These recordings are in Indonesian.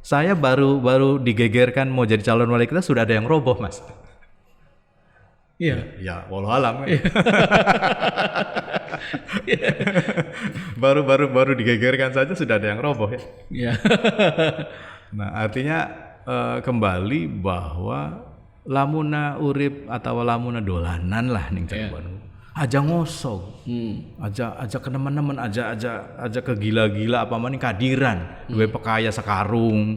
Saya baru digegerkan mau jadi calon wali kota sudah ada yang roboh, Mas. Iya. Ya, walau alam. baru digegerkan saja sudah ada yang roboh ya. Iya. Nah, artinya kembali bahwa lamuna urip atau lamuna dolanan lah ning Cirebon. Aja ngosong. Aja ke teman-teman, aja ke gila-gila apa maning kadiran, duwe pekaya sekarung,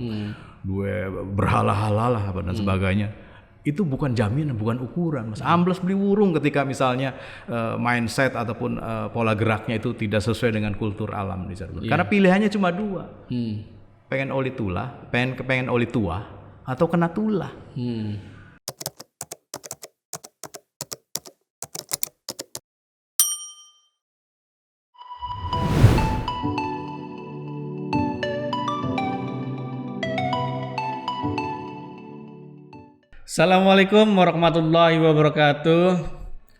duwe berhala-hala lah apa dan sebagainya. Itu bukan jaminan, bukan ukuran, Mas. Ambles beli wurung ketika misalnya mindset ataupun pola geraknya itu tidak sesuai dengan kultur alam di Cirebon. Karena pilihannya cuma dua. Pengen oli tulah, pengen oli tua atau kena tulah. Assalamualaikum warahmatullahi wabarakatuh.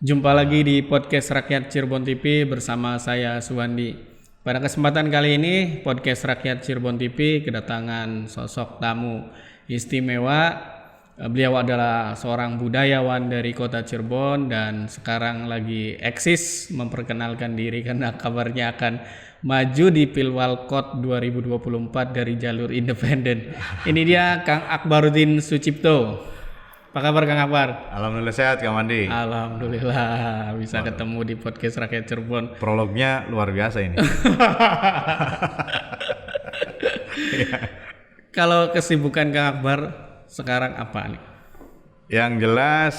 Jumpa lagi di podcast Rakyat Cirebon TV bersama saya Suwandi. Pada kesempatan kali ini podcast Rakyat Cirebon TV kedatangan sosok tamu istimewa. Beliau adalah seorang budayawan dari kota Cirebon dan sekarang lagi eksis memperkenalkan diri karena kabarnya akan maju di Pilwalkot 2024 dari jalur independen. Ini dia Kang Akbaruddin Sucipto. Apa kabar Kang Akbar? Alhamdulillah sehat, Kang Mandi. Alhamdulillah bisa ketemu di podcast Rakyat Cirebon. Prolognya luar biasa ini. Kalau kesibukan Kang Akbar sekarang apa nih? Yang jelas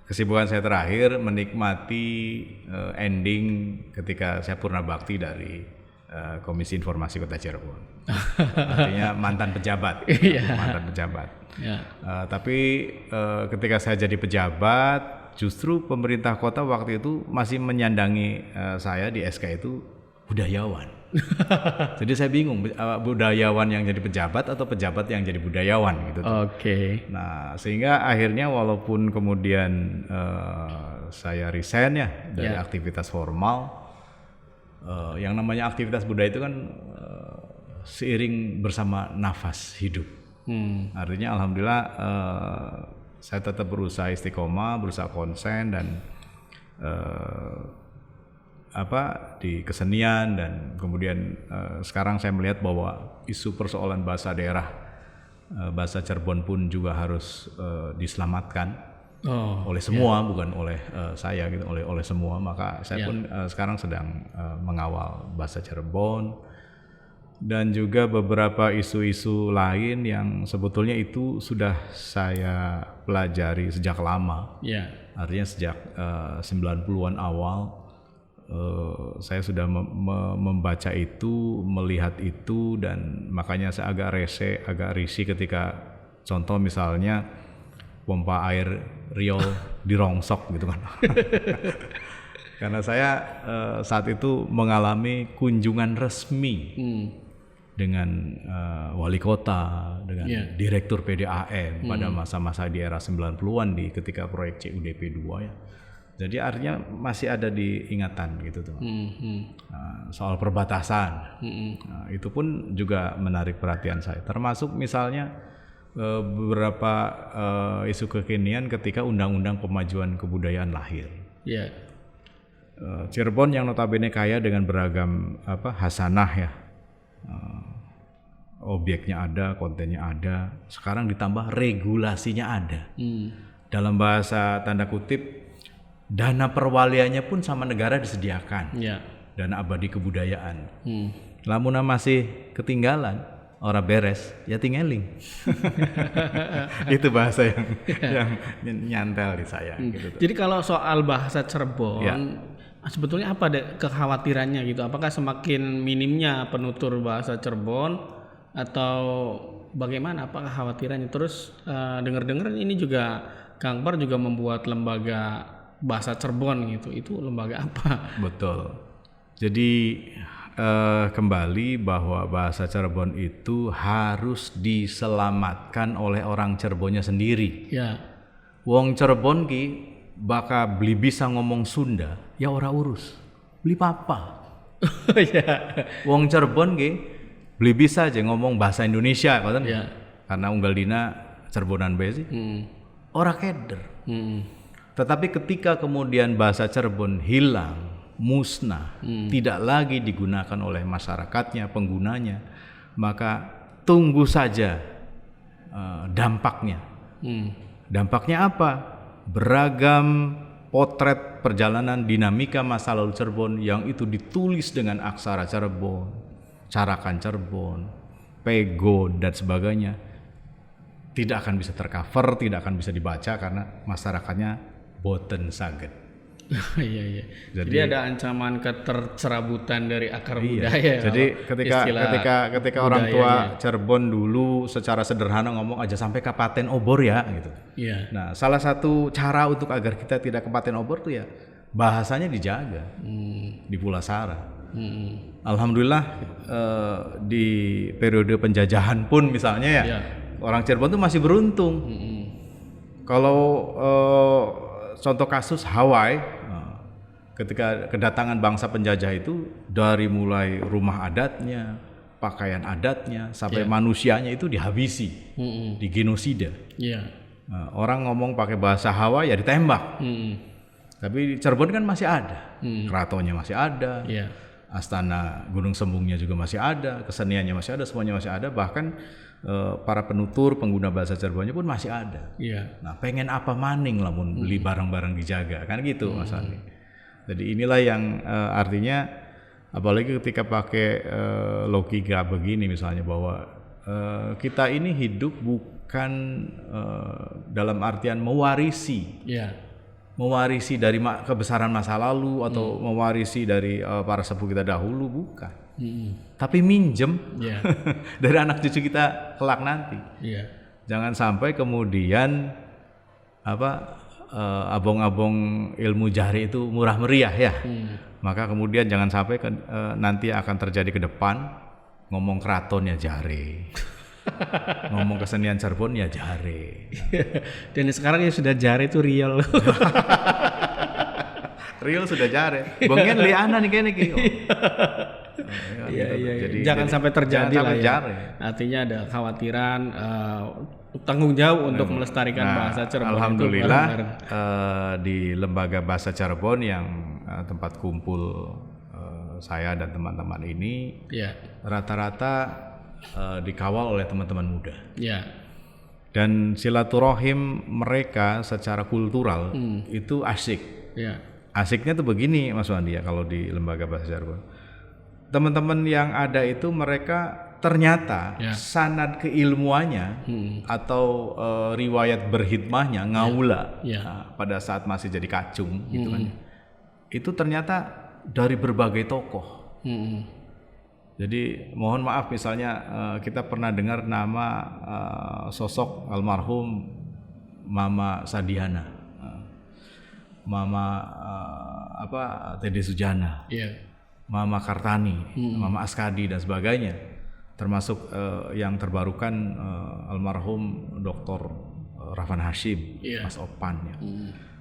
kesibukan saya terakhir menikmati ending ketika saya purna bakti dari Komisi Informasi Kota Cirebon. Artinya mantan pejabat. Mantan pejabat. Tapi ketika saya jadi pejabat, justru pemerintah kota waktu itu masih menyandangi saya di SK itu budayawan. Jadi saya bingung budayawan yang jadi pejabat atau pejabat yang jadi budayawan gitu. Oke. Nah, sehingga akhirnya walaupun kemudian saya resign ya dari aktivitas formal, yang namanya aktivitas budaya itu kan seiring bersama nafas hidup. Artinya alhamdulillah saya tetap berusaha istiqomah, berusaha konsen dan di kesenian dan kemudian sekarang saya melihat bahwa isu persoalan bahasa daerah, bahasa Cirebon pun juga harus diselamatkan oleh semua, bukan oleh saya gitu, oleh semua. Maka saya pun sekarang sedang mengawal bahasa Cirebon dan juga beberapa isu-isu lain yang sebetulnya itu sudah saya pelajari sejak lama. Artinya sejak 90-an awal saya sudah membaca itu, melihat itu, dan makanya saya agak risih ketika contoh misalnya pompa air Riau dirongsok gitu kan. Karena saya saat itu mengalami kunjungan resmi dengan wali kota, dengan direktur PDAM pada masa-masa di era 90-an ketika proyek CUDP 2 ya. Jadi artinya masih ada di ingatan gitu tuh. Soal perbatasan. Nah, itu pun juga menarik perhatian saya. Termasuk misalnya beberapa isu kekinian ketika Undang-Undang Pemajuan Kebudayaan lahir. Cirebon yang notabene kaya dengan beragam hasanah ya. Objeknya ada, kontennya ada. Sekarang ditambah regulasinya ada. Dalam bahasa tanda kutip, dana perwaliannya pun sama negara disediakan. Dana abadi kebudayaan. Lamun masih ketinggalan, ora beres, ya tinggaling. Itu bahasa yang nyantel di saya. Gitu. Jadi kalau soal bahasa Cirebon, sebetulnya apa kekhawatirannya gitu? Apakah semakin minimnya penutur bahasa Cirebon atau bagaimana? Apa kekhawatirannya? Terus dengar-dengar ini juga Kang Bar juga membuat lembaga bahasa Cirebon gitu. Itu lembaga apa? Betul. Jadi kembali bahwa bahasa Cirebon itu harus diselamatkan oleh orang Cirebonnya sendiri. Wong Cirebon ki bakal beli bisa ngomong Sunda, ya ora urus. Beli papa. Wong Cirebon ki beli bisa aja ngomong bahasa Indonesia kan. Iya. Karena unggal dina Cirebonan bae sih. Ora keder. Tetapi ketika kemudian bahasa Cirebon hilang, musnah, tidak lagi digunakan oleh masyarakatnya, penggunanya, maka tunggu saja dampaknya. Dampaknya apa? Beragam potret perjalanan dinamika masa lalu Cirebon yang itu ditulis dengan aksara Cirebon, carakan Cirebon, pego dan sebagainya, tidak akan bisa tercover, tidak akan bisa dibaca karena masyarakatnya boten saged. Iya. Jadi ada ancaman ketercerabutan dari akar Iya. budaya. Jadi ketika orang tua Cirebon dulu secara sederhana ngomong aja sampai ke Paten Obor ya gitu. Iya. Nah, salah satu cara untuk agar kita tidak ke Paten Obor tuh ya bahasanya dijaga di Pulasara. Alhamdulillah di periode penjajahan pun misalnya ya. Orang Cirebon tuh masih beruntung. Kalau contoh kasus Hawaii, ketika kedatangan bangsa penjajah itu dari mulai rumah adatnya, pakaian adatnya, sampai manusianya itu dihabisi, digenosida. Orang ngomong pakai bahasa Hawaii ya ditembak. Tapi Cirebon kan masih ada, keratonnya masih ada, Astana Gunung Sembungnya juga masih ada, keseniannya masih ada, semuanya masih ada, bahkan para penutur pengguna bahasa Cirebonnya pun masih ada. Nah, pengen apa maning lamun beli barang-barang dijaga kan gitu Mas Andi. Jadi inilah yang artinya apalagi ketika pakai logika begini misalnya bahwa kita ini hidup bukan dalam artian mewarisi dari kebesaran masa lalu atau mewarisi dari para sepuh kita dahulu, bukan. Tapi minjem dari anak cucu kita kelak nanti. Jangan sampai kemudian abong-abong ilmu jari itu murah meriah ya. Maka kemudian jangan sampai nanti akan terjadi ke depan ngomong keraton ya jare. Ngomong kesenian Cirebon ya jare. Dan sekarang yang sudah jare itu real. Real sudah jare. Bengen liana nih kayaknya gitu. Jadi jangan sampai terjadi lah ya. Artinya ada khawatiran tanggung jawab untuk melestarikan bahasa Cirebon. Alhamdulillah di Lembaga Bahasa Cirebon yang tempat kumpul saya dan teman-teman ini rata-rata dikawal oleh teman-teman muda. Dan silaturahim mereka secara kultural itu asik. Asiknya tuh begini Mas Wandi ya, kalau di Lembaga Bahasa Cirebon. Teman-teman yang ada itu mereka ternyata sanad keilmuannya atau riwayat berhikmahnya ngaula pada saat masih jadi kacung gitu kan. Itu ternyata dari berbagai tokoh. Jadi mohon maaf misalnya kita pernah dengar nama sosok almarhum Mama Sadiana, Mama Tede Sujana, Mama Kartani, Mama Askadi dan sebagainya, termasuk yang terbarukan almarhum Dr. Rafan Hashim, Mas Opan ya.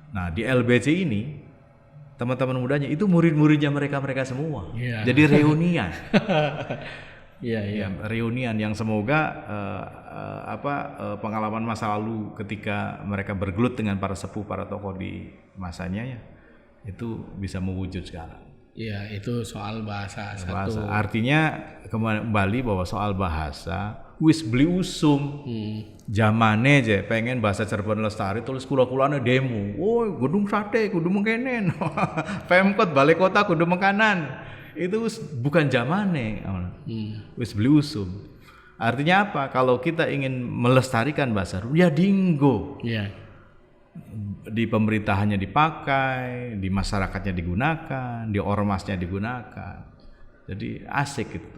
Nah di LBC ini teman-teman mudanya itu murid-muridnya mereka semua. Jadi reunian. Reunian yang semoga pengalaman masa lalu ketika mereka bergelut dengan para sepuh, para tokoh di masanya ya, itu bisa mewujud sekarang. Itu soal bahasa satu. Artinya kembali bahwa soal bahasa wis beli usum. Zamane aja pengen bahasa Cirebon lestari tulis kula-kulane demo. Gedung sate kudu mengkenen. Pemkot balai kota kudu mengkanan. Itu bukan zamane. Wis beli usum. Artinya apa? Kalau kita ingin melestarikan bahasa ya dinggo. Di pemerintahannya dipakai, di masyarakatnya digunakan, di ormasnya digunakan. Jadi asik itu.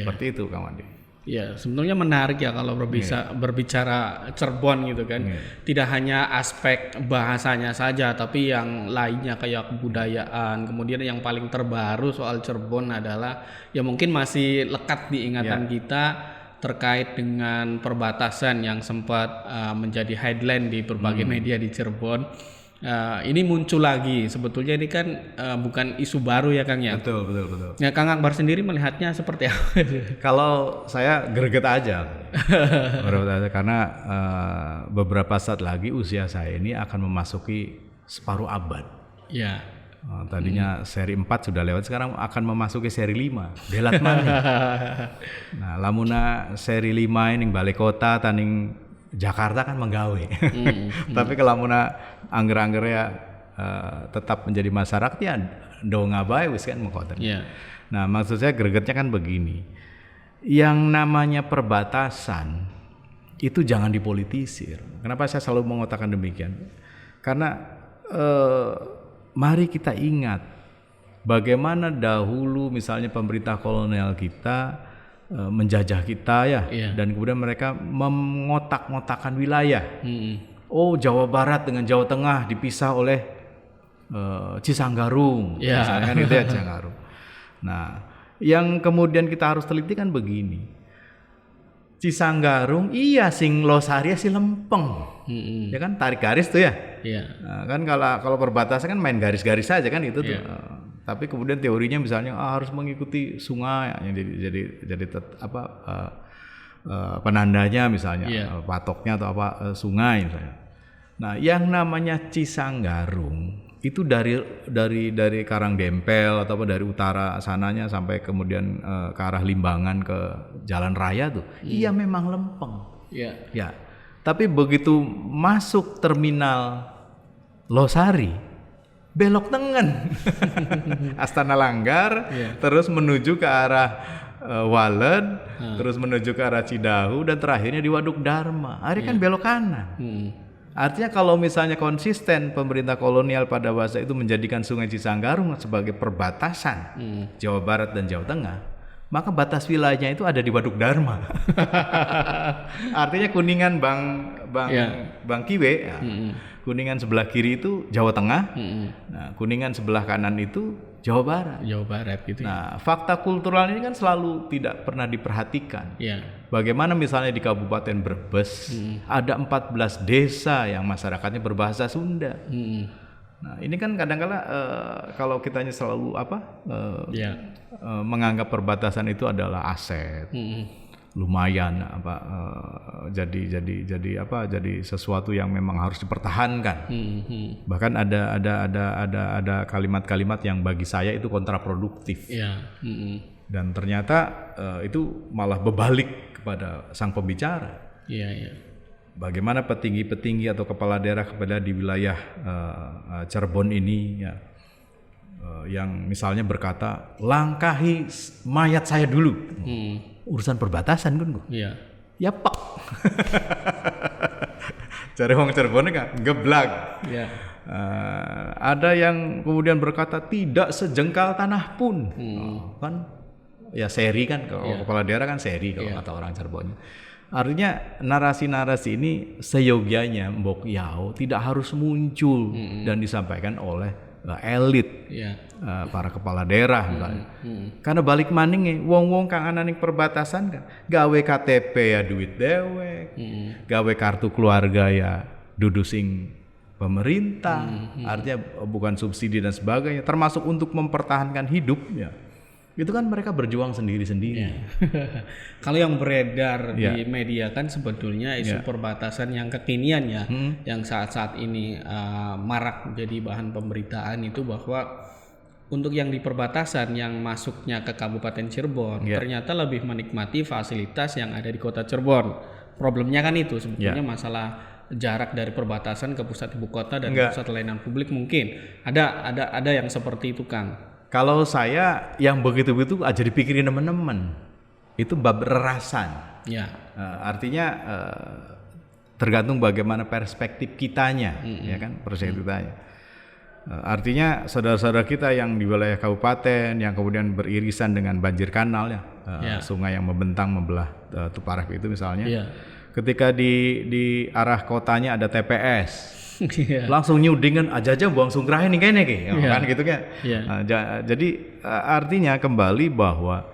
Seperti itu Kang Wandi. Sebenarnya menarik ya kalau berbicara Cirebon gitu kan. Tidak hanya aspek bahasanya saja, tapi yang lainnya kayak kebudayaan. Kemudian yang paling terbaru soal Cirebon adalah ya mungkin masih lekat di ingatan kita terkait dengan perbatasan yang sempat menjadi headline di berbagai media di Cirebon, ini muncul lagi. Sebetulnya ini kan bukan isu baru ya Kang ya. Betul. Ya Kang Akbar sendiri melihatnya seperti apa? Kalau saya greget aja, karena beberapa saat lagi usia saya ini akan memasuki separuh abad. Ya. Tadinya seri 4 sudah lewat, sekarang akan memasuki seri 5. Belat maning. Nah, lamuna seri 5 ini balik kota taning Jakarta kan menggawe. Tapi kalau lamuna angger-angger ya tetap menjadi masyarakat ya do ngabai wis kan mengkota. Yeah. Nah, maksud saya gregetnya kan begini. Yang namanya perbatasan itu jangan dipolitisir. Kenapa saya selalu mengatakan demikian? Karena mari kita ingat bagaimana dahulu misalnya pemerintah kolonial kita menjajah kita ya, dan kemudian mereka mengotak-ngotakan wilayah. Oh, Jawa Barat dengan Jawa Tengah dipisah oleh Cisanggarung, misalnya kan itu ya Cisanggarung. Nah, yang kemudian kita harus teliti kan begini. Cisanggarung iya sing losari si lempeng. Ya kan tarik garis tuh ya. Nah, kan kalau perbatasan kan main garis-garis saja kan itu tuh. Tapi kemudian teorinya misalnya harus mengikuti sungai yang jadi penandanya misalnya patoknya atau sungai misalnya. Nah, yang namanya Cisanggarung itu dari Karangdempel atau dari utara sananya sampai kemudian ke arah Limbangan ke jalan raya tuh. Iya memang lempeng. Ya. Tapi begitu masuk terminal Losari belok tengen. Astana Langgar terus menuju ke arah Waled, terus menuju ke arah Cidahu dan terakhirnya di Waduk Dharma. Akhirnya kan belok kanan. Artinya kalau misalnya konsisten pemerintah kolonial pada masa itu menjadikan Sungai Cisanggarung sebagai perbatasan Jawa Barat dan Jawa Tengah, maka batas wilayahnya itu ada di Waduk Dharma. Artinya Kuningan Bang Kiwe, ya. Kuningan sebelah kiri itu Jawa Tengah, nah, Kuningan sebelah kanan itu Jawa Barat. Jawa Barat gitu. Nah, fakta kultural ini kan selalu tidak pernah diperhatikan. Bagaimana misalnya di Kabupaten Brebes ada 14 desa yang masyarakatnya berbahasa Sunda. Nah, ini kan kadang-kala kalau kitanya selalu menganggap perbatasan itu adalah aset. Lumayan jadi sesuatu yang memang harus dipertahankan. Bahkan ada kalimat-kalimat yang bagi saya itu kontraproduktif. Dan ternyata itu malah berbalik kepada sang pembicara. Bagaimana petinggi-petinggi atau kepala daerah di wilayah Cirebon ini ya, yang misalnya berkata langkahi mayat saya dulu. Urusan perbatasan kan ya pak. Cari wong Cirebon kan geblak. Ada yang kemudian berkata tidak sejengkal tanah pun. Kan ya seri kan kalau kepala daerah kan seri kalau kata orang Cirebon. Artinya narasi-narasi ini seyogianya Mbok Yao tidak harus muncul dan disampaikan oleh elit, para kepala daerah misalnya. Karena balik maning wong-wong kang ana ning perbatasan kan gawe KTP ya duit dewek, gawe kartu keluarga ya dudu sing pemerintah, artinya bukan subsidi dan sebagainya, termasuk untuk mempertahankan hidupnya. Itu kan mereka berjuang sendiri-sendiri. Kalau yang beredar di media kan sebetulnya isu perbatasan yang kekinian ya, yang saat-saat ini marak jadi bahan pemberitaan itu bahwa untuk yang di perbatasan yang masuknya ke Kabupaten Cirebon ternyata lebih menikmati fasilitas yang ada di Kota Cirebon. Problemnya kan itu sebetulnya masalah jarak dari perbatasan ke pusat ibu kota dan pusat layanan publik mungkin. Ada yang seperti itu Kang. Kalau saya yang begitu-begitu aja dipikirin teman-teman itu bab rerasan. Artinya tergantung bagaimana perspektif kitanya, ya kan perspektif kitanya. Artinya saudara-saudara kita yang di wilayah kabupaten yang kemudian beririsan dengan banjir kanal sungai yang membentang membelah Tuparek itu misalnya, ketika di arah kotanya ada TPS. Langsung nyudingan aja buang sungkrahin nih kayaknya kan gitu kan. Jadi artinya kembali bahwa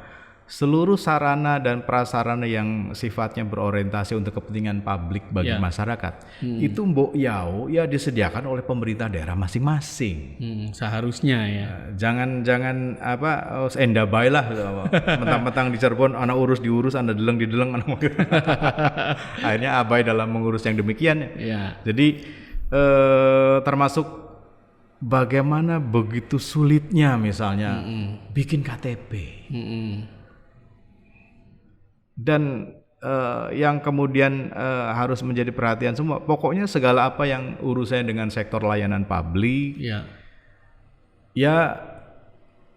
seluruh sarana dan prasarana yang sifatnya berorientasi untuk kepentingan publik bagi masyarakat itu mbok yau ya disediakan oleh pemerintah daerah masing-masing. Seharusnya ya. Jangan enda bae lah mentang-mentang di Cirebon anak urus diurus, anda deleng dideleng anak akhirnya abai dalam mengurus yang demikian ya. Jadi termasuk bagaimana begitu sulitnya misalnya bikin KTP. Dan yang kemudian harus menjadi perhatian semua, pokoknya segala apa yang urusannya dengan sektor layanan publik ya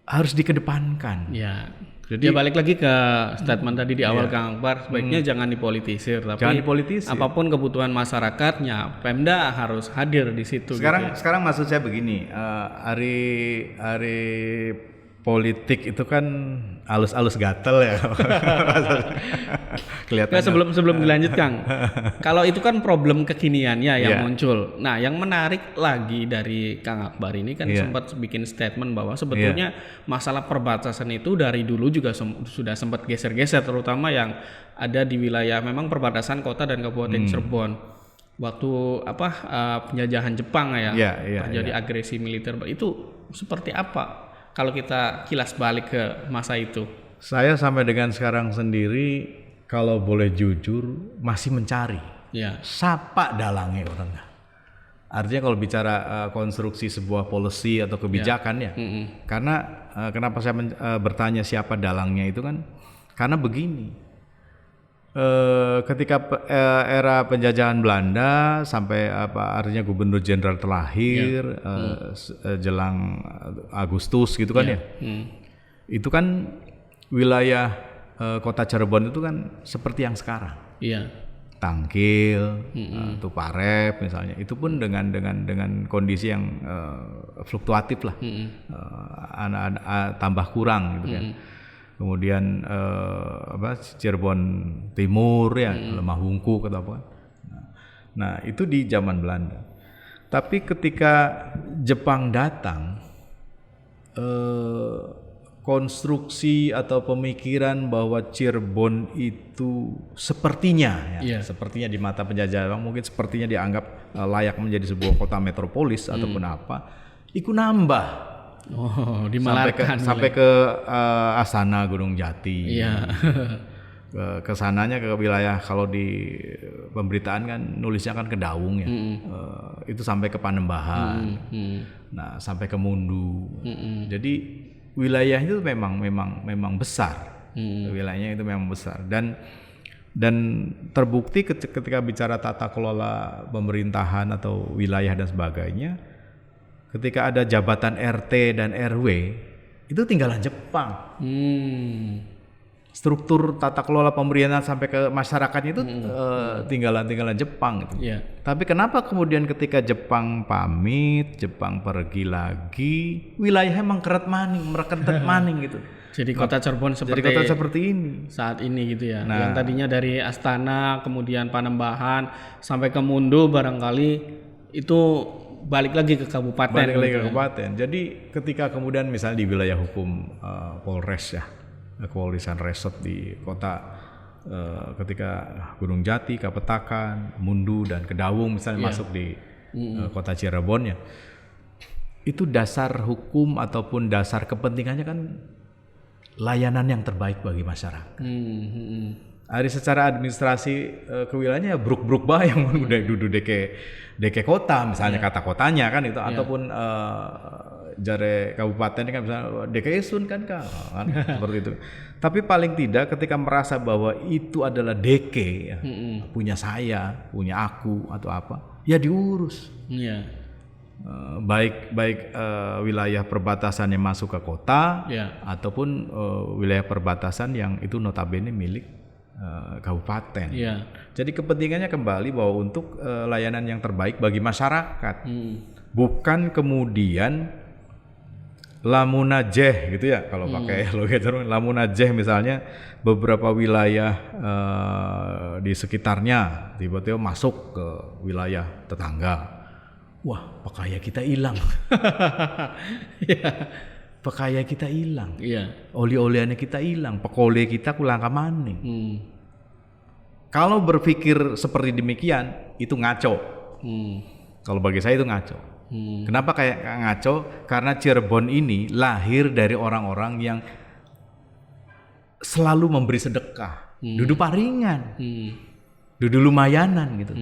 harus dikedepankan. Jadi balik lagi ke statement tadi di awal Kang Akbar, sebaiknya jangan dipolitisir, tapi apapun kebutuhan masyarakatnya, Pemda harus hadir di situ. Sekarang maksud saya begini, hari politik itu kan alus-alus gatel ya. Kelihatannya. Sebelum dilanjut Kang, kalau itu kan problem kekiniannya yang muncul. Nah, yang menarik lagi dari Kang Akbar ini kan sempat bikin statement bahwa sebetulnya masalah perbatasan itu dari dulu juga sudah sempat geser-geser, terutama yang ada di wilayah memang perbatasan kota dan kabupaten Cirebon. Waktu penjajahan Jepang terjadi agresi militer itu seperti apa? Kalau kita kilas balik ke masa itu. Saya sampai dengan sekarang sendiri kalau boleh jujur masih mencari. Sapa dalangnya orang. Artinya kalau bicara konstruksi sebuah policy atau kebijakan karena kenapa saya bertanya siapa dalangnya itu kan karena begini. Ketika era penjajahan Belanda sampai artinya Gubernur Jenderal terlahir jelang Agustus gitu kan itu kan wilayah kota Cirebon itu kan seperti yang sekarang. Tangkil, Tuparep misalnya, itu pun dengan kondisi yang fluktuatif lah, tambah kurang gitu kan. Kemudian Cirebon Timur Lemah Hungkuk atau apa. Nah, itu di zaman Belanda. Tapi ketika Jepang datang, konstruksi atau pemikiran bahwa Cirebon itu sepertinya sepertinya di mata penjajah mungkin sepertinya dianggap layak menjadi sebuah kota metropolis ataupun apa, itu nambah. Sampai ke Asana Gunung Jati. Ke sananya ke wilayah kalau di pemberitaan kan nulisnya kan ke Daung ya. Itu sampai ke Panembahan. Nah, sampai ke Mundu. Jadi wilayah itu memang besar. Wilayahnya itu memang besar dan terbukti ketika bicara tata kelola pemerintahan atau wilayah dan sebagainya. Ketika ada jabatan RT dan RW itu tinggalan Jepang. Struktur tata kelola pemerintahan sampai ke masyarakatnya itu tinggalan Jepang gitu. Tapi kenapa kemudian ketika Jepang pamit, Jepang pergi lagi, wilayahnya emang mereketet maning gitu. Jadi kota Cirebon seperti ini saat ini gitu ya. Yang tadinya dari Astana kemudian Panembahan sampai ke Mundu barangkali itu balik lagi ke kabupaten. Jadi ketika kemudian misalnya di wilayah hukum Polres kepolisian resort di kota ketika Gunung Jati, Kapetakan, Mundu dan Kedawung misalnya masuk di kota Cirebon ya. Itu dasar hukum ataupun dasar kepentingannya kan layanan yang terbaik bagi masyarakat. Hari secara administrasi kewilayahannya ya bruk-bruk bae yang udah duduk deke kota misalnya kata kotanya kan itu ataupun jare kabupaten kan misalnya DKI Sun kan seperti itu. Tapi paling tidak ketika merasa bahwa itu adalah DK punya saya, punya aku atau apa, ya diurus. Baik wilayah perbatasan yang masuk ke kota ataupun wilayah perbatasan yang itu notabene milik kabupaten. Jadi kepentingannya kembali bahwa untuk layanan yang terbaik bagi masyarakat, bukan kemudian lamunajeh gitu ya kalau pakai logika lamunajeh misalnya beberapa wilayah di sekitarnya tiba-tiba masuk ke wilayah tetangga, wah pakaian kita hilang. pekaya kita hilang, Iya. oli-oliannya kita hilang, pekole kita kulangka maning. Hmm. Kalau berpikir seperti demikian itu ngaco. Kalau bagi saya itu ngaco. Kenapa kayak ngaco? Karena Cirebon ini lahir dari orang-orang yang selalu memberi sedekah, duduk paringan, duduk lumayanan gitu.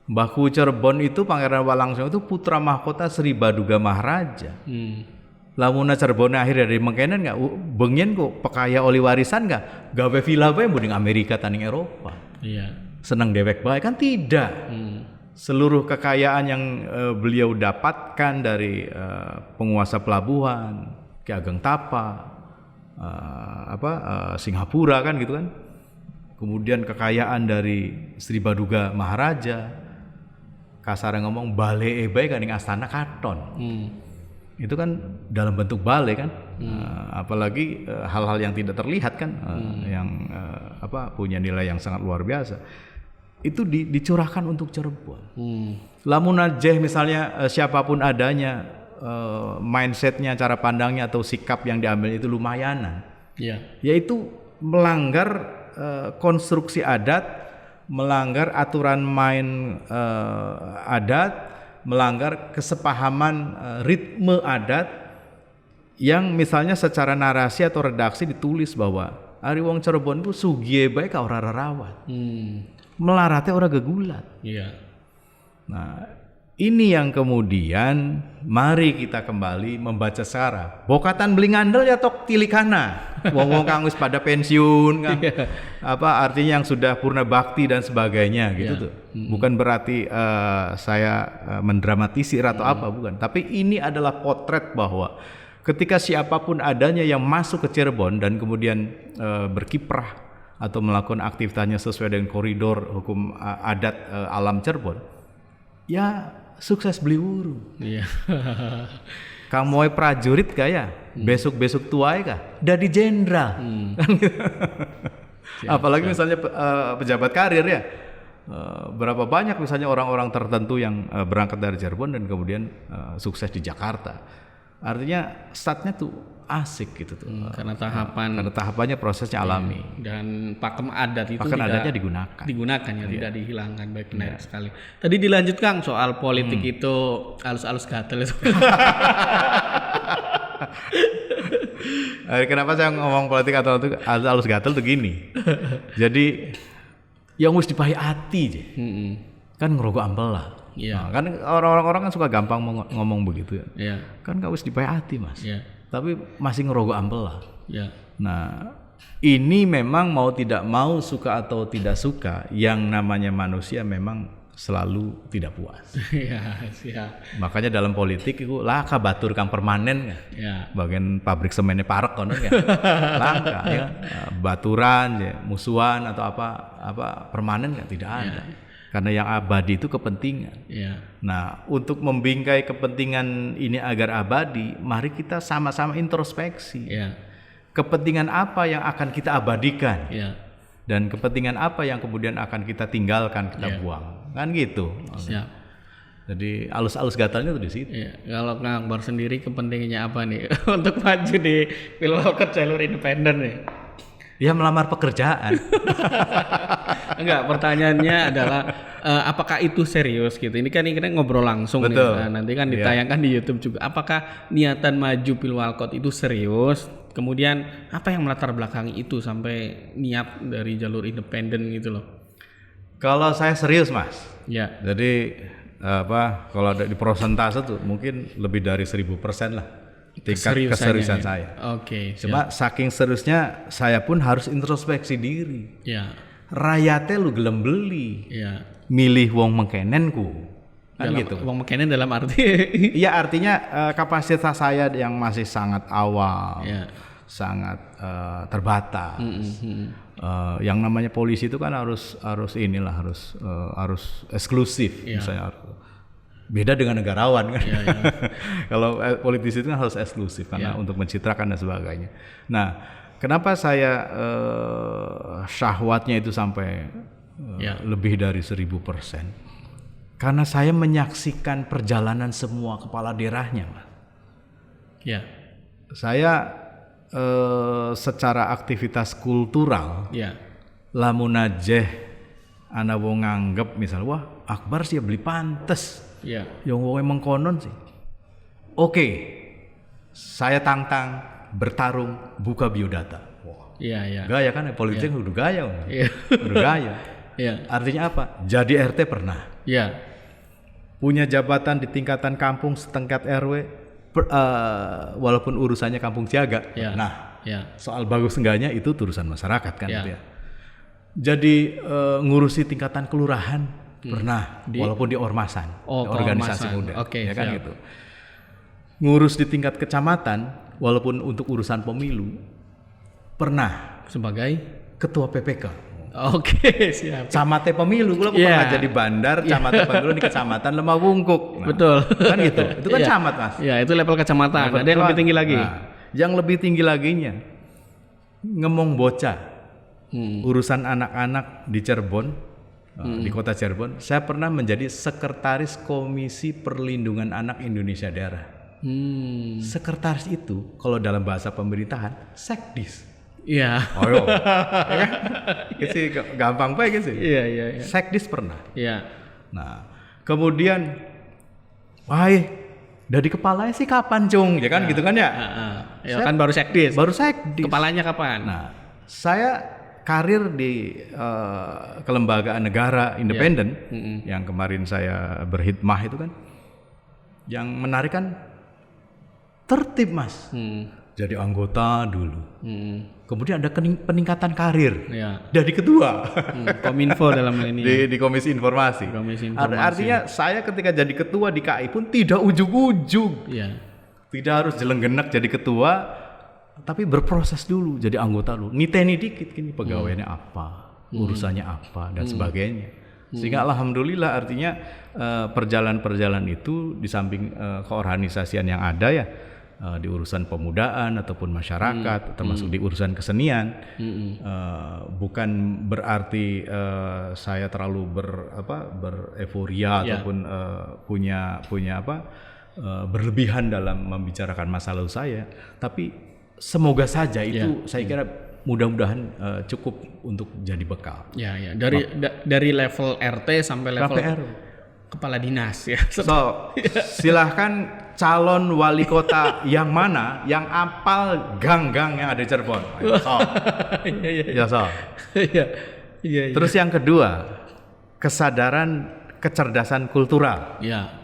Mbahku Cirebon itu Pangeran Walangsung itu putra mahkota Sri Baduga Maharaja. Lamuna Cirebon akhir dari mengkenen nggak, bengen kok pekaya oli warisan nggak, gawe villa bae mending Amerika tanding Eropa. Iya. Senang dewek bae kan tidak. Seluruh kekayaan yang beliau dapatkan dari penguasa pelabuhan, Ki Ageng Tapa, Singapura kan gitu kan. Kemudian kekayaan dari Sri Baduga Maharaja, kasarnya ngomong bale bae kaning astana katon. Itu kan dalam bentuk bale kan. Apalagi hal-hal yang tidak terlihat kan, yang punya nilai yang sangat luar biasa. Itu dicurahkan untuk Cirebon. Lamun ajeh misalnya siapapun adanya, mindsetnya, cara pandangnya atau sikap yang diambil itu lumayanan. Iya. Yaitu melanggar konstruksi adat, melanggar aturan main adat, melanggar kesepahaman ritme adat yang misalnya secara narasi atau redaksi ditulis bahwa Ari wong Cirebon itu sugie bae ka ora rarawat. Melarate ora gegulat. Iya. Nah, ini yang kemudian mari kita kembali membaca secara bokatan beli ngandel ya tok tilikana. Wong-wong kang wis pada pensiun kan. Artinya yang sudah purna bakti dan sebagainya gitu tuh. Bukan berarti saya mendramatisir atau apa, bukan. Tapi ini adalah potret bahwa ketika siapapun adanya yang masuk ke Cirebon dan kemudian berkiprah atau melakukan aktivitasnya sesuai dengan koridor hukum adat alam Cirebon, ya sukses beli wuru. Iya. Kamu prajurit kaya, besok-besok tuai kah? Dadi jenderal. Apalagi misalnya pejabat karir ya. Berapa banyak misalnya orang-orang tertentu yang berangkat dari Cirebon dan kemudian sukses di Jakarta. Artinya startnya tuh asik gitu tuh. Karena tahapannya prosesnya alami. Dan pakem adat itu adatnya digunakan ya, tidak dihilangkan. Baik, benar sekali. Tadi dilanjutkan soal politik itu alus-alus gatel itu. Kenapa saya ngomong politik atau alus gatel tuh gini. Jadi yang mesti dipahi hati je. Kan ngerogoh ampela. Iya. Nah, kan orang-orang kan suka gampang ngomong begitu ya. Iya. Kan gak mesti dipahi hati, Mas. Iya. Tapi masih ngerogoh ampela. Iya. Nah, ini memang mau tidak mau, suka atau tidak suka, yang namanya manusia memang selalu tidak puas. Iya, siap. Makanya dalam politik itu langka batur kang permanen kan. Iya. Bagian pabrik semennya parek konon kan. Langka ya. Baturan ya, musuhan atau apa permanen kan tidak ada. Karena yang abadi itu kepentingan. Iya. Nah, untuk membingkai kepentingan ini agar abadi, mari kita sama-sama introspeksi. Iya. Kepentingan apa yang akan kita abadikan? Iya. Dan kepentingan apa yang kemudian akan kita tinggalkan, kita buang. Kan gitu. Siap. Jadi alus-alus gatalnya tuh di situ. Iya. Kalau Kang Akbar sendiri kepentingannya apa nih untuk maju di Pilwalkot jalur independen nih? Ya melamar pekerjaan. Enggak, pertanyaannya adalah apakah itu serius gitu? Ini kan kita ngobrol langsung. Betul. Nih. Nah, nanti kan ditayangkan di YouTube juga. Apakah niatan maju Pilwalkot itu serius? Kemudian apa yang melatar belakangi itu sampai niat dari jalur independen gitu loh? Kalau saya serius, Mas. Ya. Jadi kalau ada di persentase tuh mungkin lebih dari 1000% lah. Tingkat keseriusan saya. Oke. Cuma saking seriusnya saya pun harus introspeksi diri. Ya. Rakyatnya lu gelem beli. Ya. Milih wong mengkenenku. Kan gitu. Wong mekenen dalam arti. Iya, artinya kapasitas saya yang masih sangat awal. Ya. Sangat terbatas. Yang namanya polisi itu kan harus eksklusif. Misalnya beda dengan negarawan kan. Kalau politisi itu kan harus eksklusif karena untuk mencitrakan dan sebagainya. Nah, kenapa saya syahwatnya itu sampai lebih dari 1000%? Karena saya menyaksikan perjalanan semua kepala daerahnya, Mas. Ya. saya secara aktivitas kultural Ya. lamun ajeh ana wong nganggep misal wah Akbar sih beli pantes. Ya. Yang wong emang konon sih. Oke. Saya tantang bertarung buka biodata. Wah. Iya, iya. Gaya kan politik udah gaya. Iya. Udah gaya. Iya. Artinya apa? Jadi RT pernah. Iya. Punya jabatan di tingkatan kampung setingkat RW walaupun urusannya kampung siaga. Ya. Nah, Ya. soal bagus enggaknya itu urusan masyarakat kan Ya. gitu ya. Jadi ngurusi tingkatan kelurahan pernah walaupun di ormasan, Oh, di organisasi keormasan. muda. Oke, ya kan siap. gitu. Ngurus di tingkat kecamatan walaupun untuk urusan pemilu pernah Sebagai ketua PPK. Oke, siap. Camate pemilu, gue Iya. pernah jadi bandar, camate pemilu di kecamatan Lemah Wungkuk. Nah, Betul. Kan gitu. Itu kan Iya. camat, Mas. Ya, itu level kecamatan. Ada yang lebih tinggi lagi. Nah, yang lebih tinggi laginya ngemong bocah. Urusan anak-anak di Cirebon, di kota Cirebon, saya pernah menjadi sekretaris Komisi Perlindungan Anak Indonesia Daerah. Sekretaris itu kalau dalam bahasa pemerintahan sekdis. Iya. Oh yo. Ya kan? Gitu sih gampang baik sih. Iya, iya, iya. Sekdis pernah. Iya. Nah, kemudian dari kepalanya sih kapan, Cung? Ya kan gitu kan ya? Ya kan baru sekdis. Baru sekdis. Kepalanya kapan? Nah, saya karir di kelembagaan negara independen yang kemarin saya berhikmah itu kan, yang menarik kan tertib, Mas. Jadi anggota dulu. Kemudian ada peningkatan karir. Ya. Dari ketua. Kominfo dalam hal ini. di Komisi Informasi. Komisi Informasi. Artinya saya ketika jadi ketua di KI pun tidak ujug-ujug. Iya. Tidak harus jelenggenek jadi ketua, tapi berproses dulu jadi anggota dulu. Niteni dikit gini pegawainya apa, urusannya apa dan sebagainya. Sehingga alhamdulillah artinya perjalanan-perjalanan itu di samping keorganisasian yang ada ya, di urusan pemudaan ataupun masyarakat, termasuk di urusan kesenian, bukan berarti saya terlalu bereforia ataupun punya berlebihan dalam membicarakan masa lalu saya, tapi semoga saja itu saya kira mudah-mudahan cukup untuk jadi bekal. Ya, ya. Dari level RT sampai level kepala dinas ya. So, silahkan calon wali kota yang mana yang apal gang-gang yang ada di Cirebon. Ayo, so. Ya, so. Iya. Terus yang kedua, kesadaran kecerdasan kultural. Iya.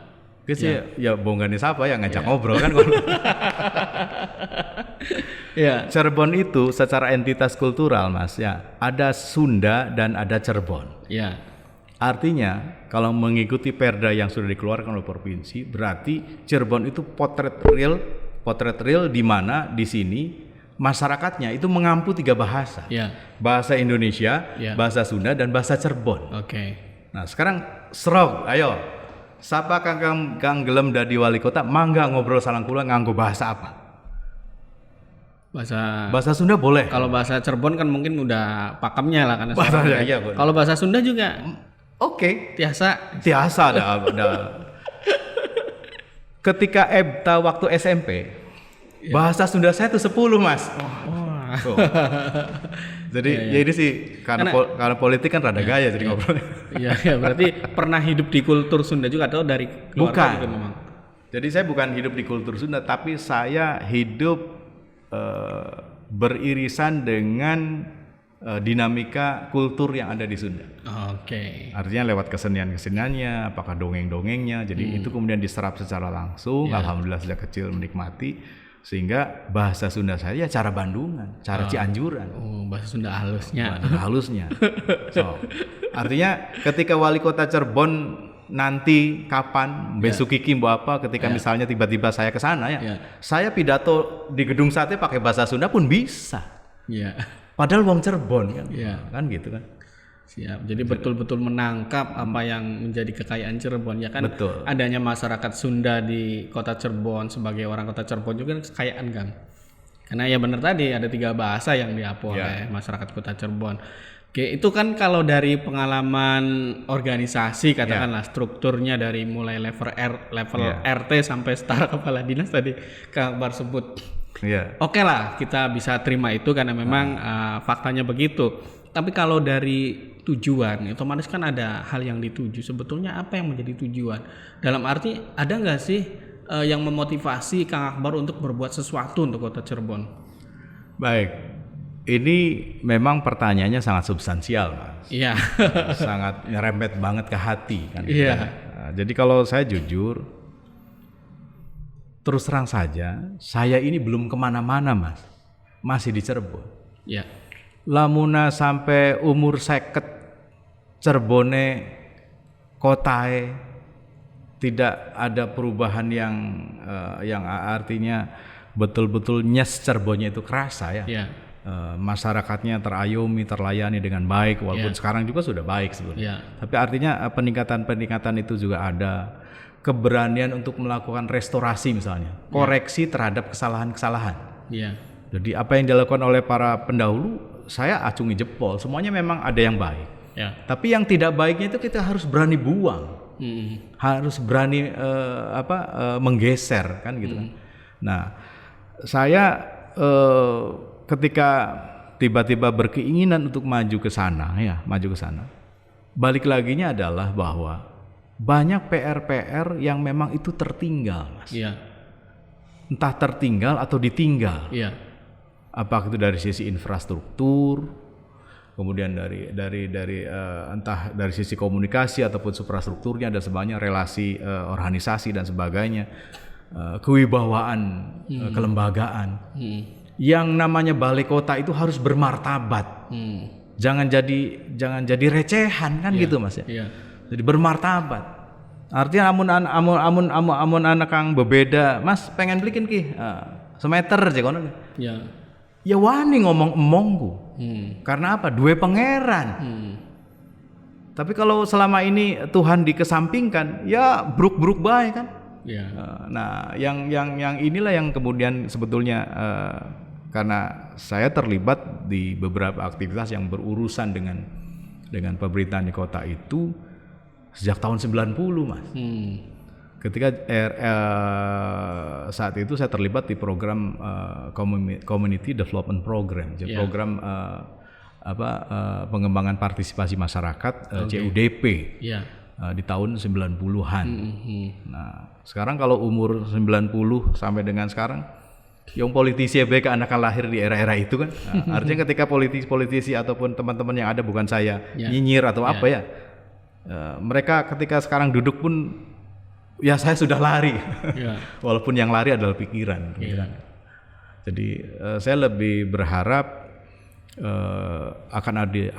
Ya bonggane siapa yang ngajak ngobrol kan. Ya. Cirebon itu secara entitas kultural, Mas, ya, ada Sunda dan ada Cirebon. Ya. Artinya kalau mengikuti perda yang sudah dikeluarkan oleh provinsi, berarti Cirebon itu potret real di mana di sini masyarakatnya itu mengampu 3 bahasa. Ya. Bahasa Indonesia, bahasa Sunda dan bahasa Cirebon. Oke. Nah, sekarang serog, ayo. Siapa kang gelem dadi wali kota, mangga ngobrol salang kula nganggo bahasa apa? Bahasa Sunda boleh. Kalau bahasa Cirebon kan mungkin udah pakemnya lah karena bahasa iya, kalau bahasa Sunda juga oke. Tiasa ada. Ketika waktu SMP, bahasa Sunda saya tuh 10, Mas. Oh. Jadi ya ini sih karena politik kan rada gaya jadi ngobrol. Iya, berarti pernah hidup di kultur Sunda juga atau dari keluarga juga memang? Jadi saya bukan hidup di kultur Sunda, tapi saya hidup beririsan dengan dinamika kultur yang ada di Sunda. Oke. Artinya lewat keseniannya, apakah dongeng-dongengnya, jadi itu kemudian diserap secara langsung. Alhamdulillah sejak kecil menikmati, sehingga bahasa Sunda saya cara Bandungan, cara Cianjuran. Oh, bahasa Sunda halusnya. Halusnya. So, artinya ketika wali kota Cirebon nanti kapan besok kiki mbak apa ketika misalnya tiba-tiba saya ke sana saya pidato di gedung sate pakai bahasa Sunda pun bisa. Iya. Padahal wong Cirebon kan. Kan gitu kan. Siap. Jadi betul-betul menangkap apa yang menjadi kekayaan Cirebon ya kan. Betul. Adanya masyarakat Sunda di kota Cirebon sebagai orang kota Cirebon juga kekayaan kan. Karena ya benar tadi ada 3 bahasa yang diapu oleh masyarakat kota Cirebon. Oke, itu kan kalau dari pengalaman organisasi katakanlah strukturnya dari mulai level RT sampai setara kepala dinas tadi Kang Akbar sebut. Iya. Oke lah, kita bisa terima itu karena memang faktanya begitu. Tapi kalau dari tujuan, otomatis kan ada hal yang dituju. Sebetulnya apa yang menjadi tujuan? Dalam arti ada nggak sih yang memotivasi Kang Akbar untuk berbuat sesuatu untuk Kota Cirebon? Baik, ini memang pertanyaannya sangat substansial, Mas. Iya. Sangat nyerempet banget ke hati kan. Iya. Nah, jadi kalau saya jujur, terus terang saja, saya ini belum kemana-mana, Mas. Masih di Cirebon. Iya. Lamuna sampai umur 50 Cirebone kotae tidak ada perubahan yang artinya betul-betul nyes Cirebonnya itu kerasa ya. Iya. Masyarakatnya terayomi, terlayani dengan baik walaupun sekarang juga sudah baik sebetulnya. Tapi artinya peningkatan itu juga ada, keberanian untuk melakukan restorasi misalnya, koreksi terhadap kesalahan-kesalahan. Iya. Jadi apa yang dilakukan oleh para pendahulu saya acungi jempol, semuanya memang ada yang baik. Ya. Tapi yang tidak baiknya itu kita harus berani buang, harus berani menggeser kan gitu kan. Nah, saya ketika tiba-tiba berkeinginan untuk maju ke sana, balik laginya adalah bahwa banyak PR yang memang itu tertinggal, Mas. Iya. Entah tertinggal atau ditinggal. Iya. Apakah itu dari sisi infrastruktur, kemudian dari entah dari sisi komunikasi ataupun suprastrukturnya dan sebagainya, relasi organisasi dan sebagainya, kewibawaan kelembagaan. Yang namanya balai kota itu harus bermartabat. Jangan jadi recehan kan gitu, Mas ya. Iya. Jadi bermartabat. Artinya amun anak kang berbeda, Mas pengen belikin ki semeter aja kono. Iya. Ya wani ngomong emongku. Karena apa? Dua pangeran. Tapi kalau selama ini Tuhan dikesampingkan, ya bruk-bruk baik kan. Iya. Nah, yang inilah yang kemudian sebetulnya karena saya terlibat di beberapa aktivitas yang berurusan dengan pemerintahan di kota itu sejak tahun 90, Mas. Ketika saat itu saya terlibat di program Community Development Program, jadi program pengembangan partisipasi masyarakat CUDP di tahun 90-an. Nah, sekarang kalau umur 90 sampai dengan sekarang, yang politisi baik anak lahir di era-era itu kan, artinya ketika politisi ataupun teman-teman yang ada bukan saya nyinyir atau apa ya, mereka ketika sekarang duduk pun ya saya sudah lari, walaupun yang lari adalah pikiran. Jadi saya lebih berharap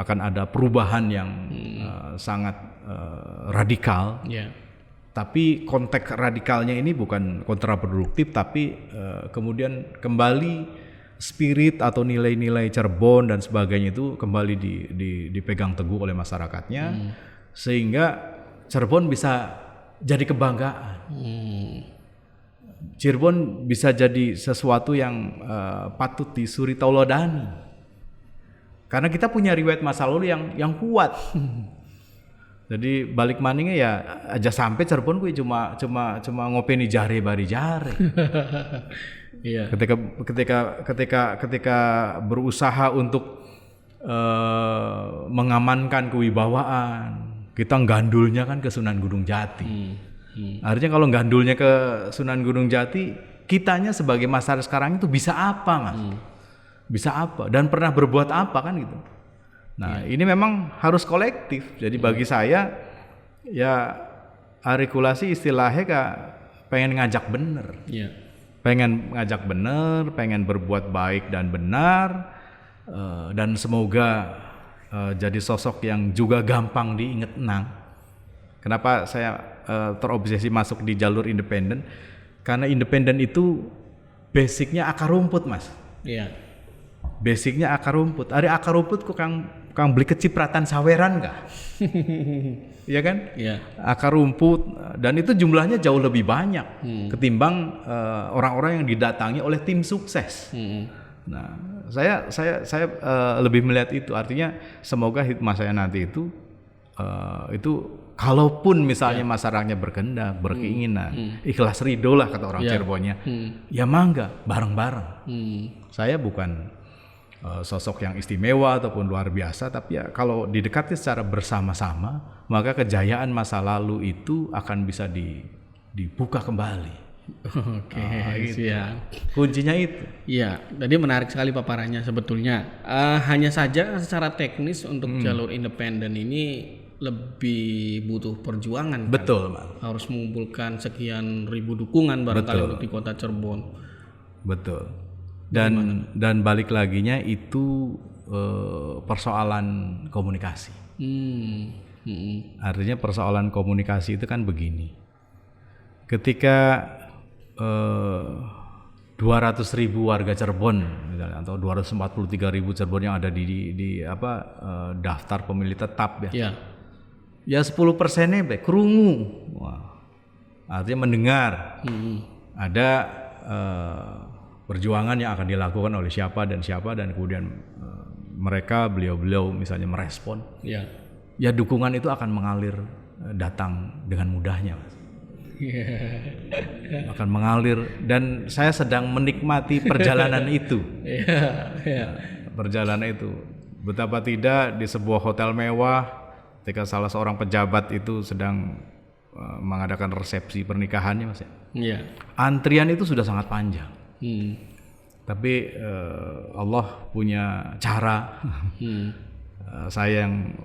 akan ada perubahan yang sangat radikal. Tapi konteks radikalnya ini bukan kontraproduktif, tapi kemudian kembali spirit atau nilai-nilai Cirebon dan sebagainya itu kembali dipegang teguh oleh masyarakatnya, sehingga Cirebon bisa jadi kebanggaan. Cirebon bisa jadi sesuatu yang patut disuri taulodani. Karena kita punya riwayat masa lalu yang kuat. Jadi balik maningnya ya aja sampai Cirebon gue cuma ngopeni jare bari jare. Iya. Ketika berusaha untuk mengamankan kewibawaan, kita gandulnya kan ke Sunan Gunung Jati. Artinya kalau gandulnya ke Sunan Gunung Jati, kitanya sebagai masyarakat sekarang itu bisa apa, Mas? Bisa apa? Dan pernah berbuat apa kan gitu. Nah, ini memang harus kolektif. Jadi bagi saya ya regulasi istilahnya pengen ngajak bener. Pengen ngajak bener, pengen berbuat baik dan benar, dan semoga jadi sosok yang juga gampang diinget nang. Kenapa saya terobsesi masuk di jalur independen? Karena independen itu basicnya akar rumput, Mas. Iya. Basicnya akar rumput. Ada akar rumput kok kang beli kecipratan saweran kah? Iya kan? Iya. Akar rumput dan itu jumlahnya jauh lebih banyak ketimbang orang-orang yang didatangi oleh tim sukses. Nah, saya lebih melihat itu, artinya semoga hikmah saya nanti itu itu kalaupun misalnya masyarakatnya berkehendak, berkeinginan, ikhlas ridho lah kata orang Cirebonnya, ya mangga bareng-bareng. Saya bukan sosok yang istimewa ataupun luar biasa, tapi ya kalau didekati secara bersama-sama, maka kejayaan masa lalu itu akan bisa dibuka kembali. Oke, siap. Kuncinya itu. Iya, tadi menarik sekali paparannya sebetulnya. Hanya saja secara teknis untuk jalur independen ini lebih butuh perjuangan. Betul, kan? Harus mengumpulkan sekian ribu dukungan barangkali untuk di kota Cirebon. Betul. Dan balik laginya itu persoalan komunikasi. Artinya persoalan komunikasi itu kan begini. Ketika 200.000 warga Cirebon misalnya, atau 243.000 Cirebon yang ada di daftar pemilih tetap ya. Ya 10%-nya krungu. Wah. Artinya mendengar. Ada perjuangan yang akan dilakukan oleh siapa dan kemudian mereka beliau misalnya merespon. Ya dukungan itu akan mengalir datang dengan mudahnya, Mas. Akan mengalir, dan saya sedang menikmati perjalanan itu. Perjalanan itu betapa tidak di sebuah hotel mewah ketika salah seorang pejabat itu sedang mengadakan resepsi pernikahannya, Mas ya. Antrian itu sudah sangat panjang. Tapi Allah punya cara. Saya yang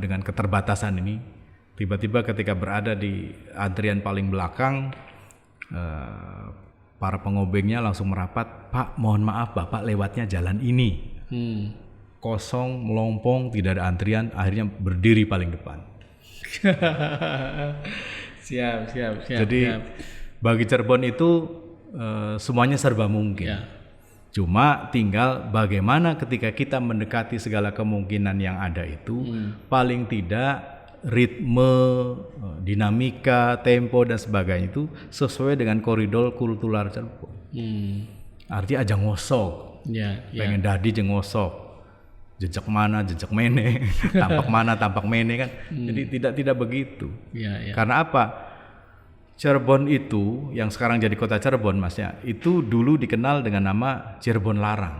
dengan keterbatasan ini tiba-tiba ketika berada di antrian paling belakang, para pengobengnya langsung merapat, "Pak, mohon maaf Bapak lewatnya jalan ini." Kosong, melompong, tidak ada antrian, akhirnya berdiri paling depan. Siap. Jadi bagi Cirebon itu semuanya serba mungkin. Cuma tinggal bagaimana ketika kita mendekati segala kemungkinan yang ada itu, paling tidak ritme, dinamika, tempo dan sebagainya itu sesuai dengan koridor kultural Cirebon. Artinya aja ngosok, pengen dadi jeung ngosok, jejak mana jejak mene, tampak mene kan. Jadi tidak begitu. Karena apa? Cirebon itu yang sekarang jadi kota Cirebon, Mas ya, itu dulu dikenal dengan nama Cirebon Larang.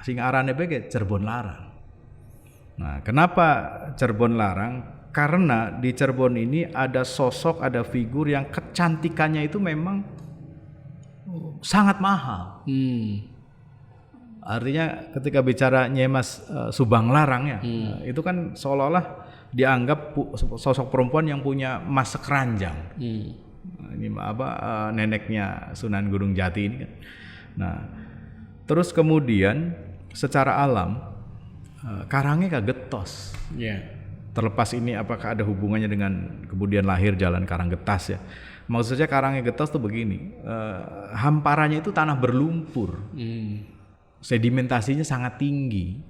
Sing arane bae Cirebon Larang. Nah, kenapa Cirebon Larang? Karena di Cirebon ini ada sosok, ada figur yang kecantikannya itu memang sangat mahal. Artinya ketika bicara Nyemas Subang Larang ya, itu kan seolah-olah dianggap sosok perempuan yang punya mas keranjang. Ini neneknya Sunan Gunung Jati ini kan. Nah, terus kemudian secara alam karangnya kagetos. Terlepas ini apakah ada hubungannya dengan kemudian lahir Jalan Karanggetas ya. Maksudnya karangnya getos tuh begini, hamparannya itu tanah berlumpur, sedimentasinya sangat tinggi.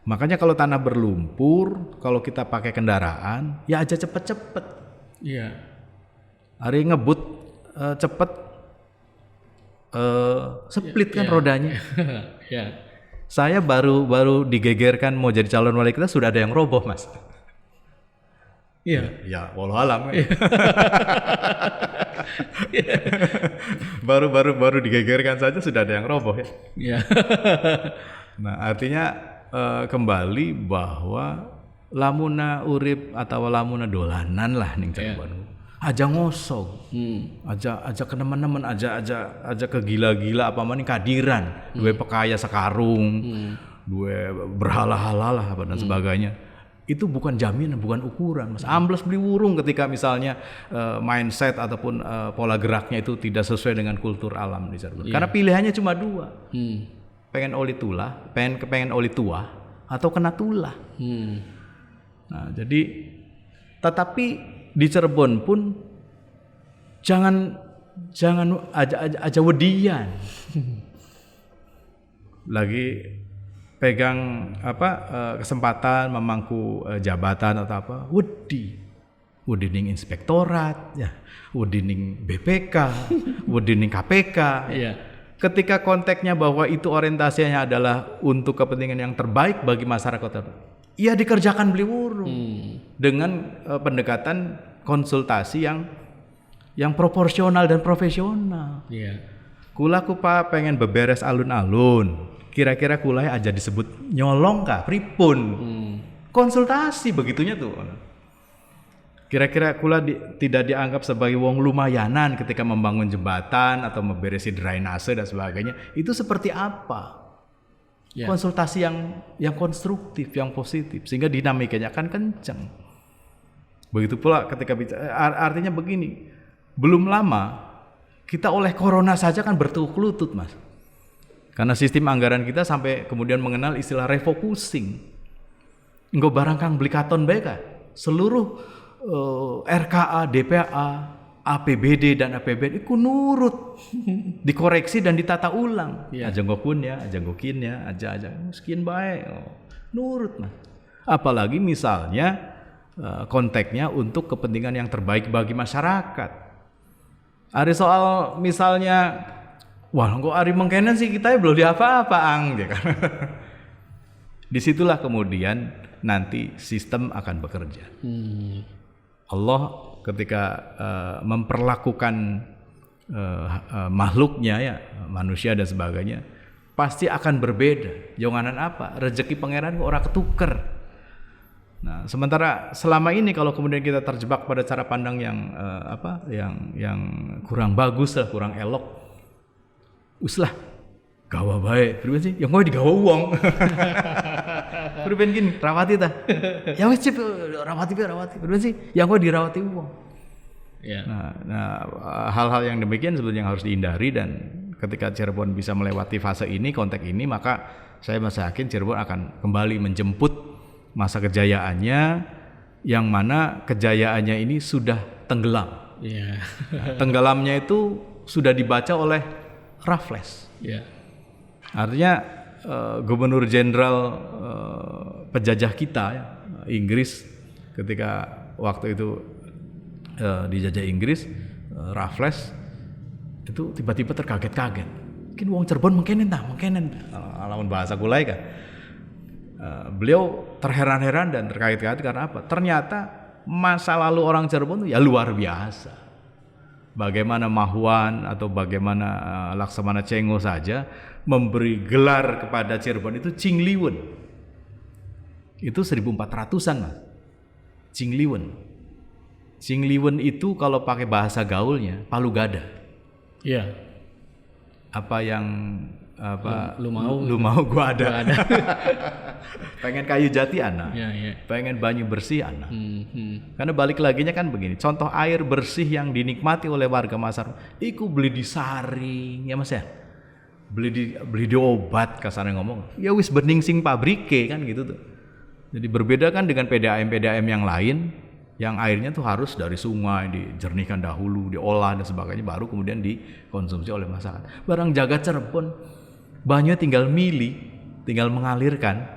Makanya kalau tanah berlumpur, kalau kita pakai kendaraan, ya aja cepet-cepet. Hari ngebut cepet, split kan rodanya. Saya baru digegerkan mau jadi calon wali kota sudah ada yang roboh, Mas. Ya, walau alam. baru digegerkan saja sudah ada yang roboh ya. Nah, artinya kembali bahwa lamuna urip atau lamuna dolanan lah ning Cirebon. Aja ngosok, aja kenemen-nemen, aja kegila-gila apa maning kadiran, duwe pekaya sekarung, duwe berhala-hala apa dan sebagainya. Itu bukan jaminan, bukan ukuran, Mas. Ambles beli wurung ketika misalnya mindset ataupun pola geraknya itu tidak sesuai dengan kultur alam di Cirebon. Karena pilihannya cuma dua, pengen oli tulah, pengen oli tua, atau kena tulah. Nah, jadi tetapi di Cirebon pun jangan aja wedian. Lagi pegang kesempatan memangku jabatan atau apa, wedi ning inspektorat ya, wedi ning BPK, wedi ning KPK. Ketika konteksnya bahwa itu orientasinya adalah untuk kepentingan yang terbaik bagi masyarakat, ya dikerjakan beli urung dengan pendekatan konsultasi yang proporsional dan profesional. Iya. Kula ku Pak pengen beberes alun-alun. Kira-kira kula aja disebut nyolong kah? Pripun? Konsultasi begitunya tuh. Kira-kira kula tidak dianggap sebagai wong lumayanan ketika membangun jembatan atau memberesi drainase dan sebagainya. Itu seperti apa? Ya. Konsultasi yang konstruktif, yang positif, sehingga dinamikanya akan kencang. Begitu pula ketika bicara, artinya begini, belum lama kita oleh corona saja kan bertukuk lutut, Mas. Karena sistem anggaran kita sampai kemudian mengenal istilah refocusing. Engko barang kang beli katon bae ka. Seluruh RKA, DPA, APBD dan APBN itu nurut, dikoreksi dan ditata ulang. Aja ngokun ya, aja ngokin ya, aja sekian baik, nurut Mas. Apalagi misalnya konteksnya untuk kepentingan yang terbaik bagi masyarakat. Ari soal misalnya, wah kok ari mengkenen sih kita belum di apa-apa ang, ya kan? Disitulah kemudian nanti sistem akan bekerja. Allah ketika memperlakukan makhluknya ya, manusia dan sebagainya, pasti akan berbeda. Janganan apa? Rezeki pangeran kok ora ketuker. Nah, sementara selama ini kalau kemudian kita terjebak pada cara pandang yang yang kurang bagus lah, kurang elok, uslah gawa baik, pribadi sih, yang gue digawa uang. Pribadi gini, rawati ta, ya wes cip, rawati, pribadi sih, yang gue dirawati uang. Yeah. Nah, hal-hal yang demikian sebetulnya yang harus dihindari, dan ketika Cirebon bisa melewati fase ini, konteks ini, maka saya masih yakin Cirebon akan kembali menjemput masa kejayaannya, yang mana kejayaannya ini sudah tenggelam. Yeah. Tenggelamnya itu sudah dibaca oleh Raffles. Yeah. Artinya Gubernur Jenderal penjajah kita ya, Inggris, ketika waktu itu dijajah Inggris, Raffles itu tiba-tiba terkaget-kaget. Mungkin wong Cirebon mengkenen lawan bahasa kulai kan. Beliau terheran-heran dan terkaget-kaget karena apa? Ternyata masa lalu orang Cirebon itu ya luar biasa. Bagaimana Mahuan atau bagaimana Laksamana Cengo saja memberi gelar kepada Cirebon itu Cingliwen. Itu 1400-an Mas. Cingliwen. Cingliwen itu kalau pakai bahasa gaulnya Palu Gada. Iya. Apa yang lu mau gua ada. Pengen kayu jati ana. Yeah. Pengen banyu bersih ana. Karena balik laginya kan begini, contoh air bersih yang dinikmati oleh warga masyarakat iku beli disaring ya Mas ya. Beli di obat kasarnya ngomong. Ya wis bening sing pabrike kan gitu tuh. Jadi berbeda kan dengan PDAM yang lain, yang airnya tuh harus dari sungai dijernihkan dahulu, diolah dan sebagainya, baru kemudian dikonsumsi oleh masyarakat. Barang jaga Cirebon, banyu tinggal tinggal mengalirkan.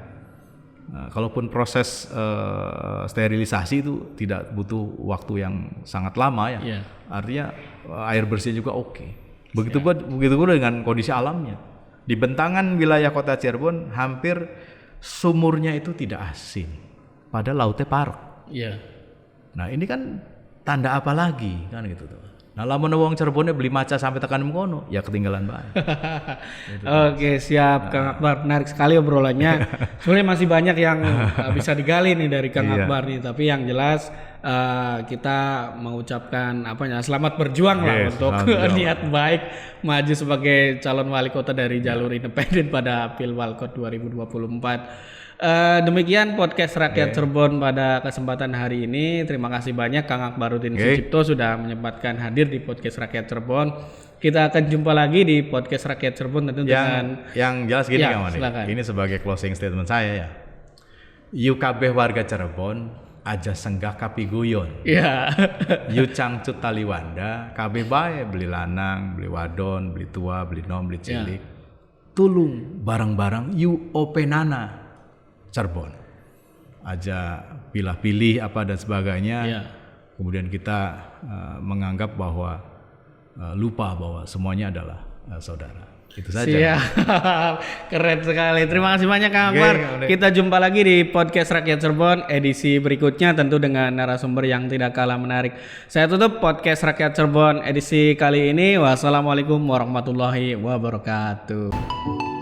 Nah, kalaupun proses sterilisasi itu tidak butuh waktu yang sangat lama ya. Yeah. Artinya air bersih juga oke. Begitu pula dengan kondisi alamnya. Di bentangan wilayah kota Cirebon hampir sumurnya itu tidak asin. Padahal lautnya parek. Iya. Nah ini kan tanda apa lagi kan gitu tuh. Nah lamun wong Cirebonnya beli maca sampai tekan mengkono ya ketinggalan banget. Gitu. Oke siap Kang Akbar, menarik sekali obrolannya. Sebenarnya masih banyak yang bisa digali nih dari Kang Akbar nih, tapi yang jelas kita mengucapkan selamat berjuang lah untuk niat baik maju sebagai calon wali kota dari jalur independen pada Pilwalkot 2024. Demikian podcast Rakyat Cirebon pada kesempatan hari ini. Terima kasih banyak Kang Akbaruddin Sucipto sudah menyempatkan hadir di podcast Rakyat Cirebon. Kita akan jumpa lagi di podcast Rakyat Cirebon tentu dengan yang jelas gini silakan. Ini sebagai closing statement saya ya. Yu kabeh warga Cirebon aja senggah kapi guyon. Iya. Yu cangcut taliwanda kabeh bae, beli lanang, beli wadon, beli tua, beli nom, beli cilik. Tulung barang-barang yu openana Cirebon aja pilih-pilih apa dan sebagainya. Kemudian kita menganggap bahwa lupa bahwa semuanya adalah saudara. Itu saja. Siap, keren sekali. Terima kasih banyak Kang Akbar. Kita jumpa lagi di podcast Rakyat Cirebon edisi berikutnya, tentu dengan narasumber yang tidak kalah menarik. Saya tutup podcast Rakyat Cirebon edisi kali ini. Wassalamualaikum warahmatullahi wabarakatuh.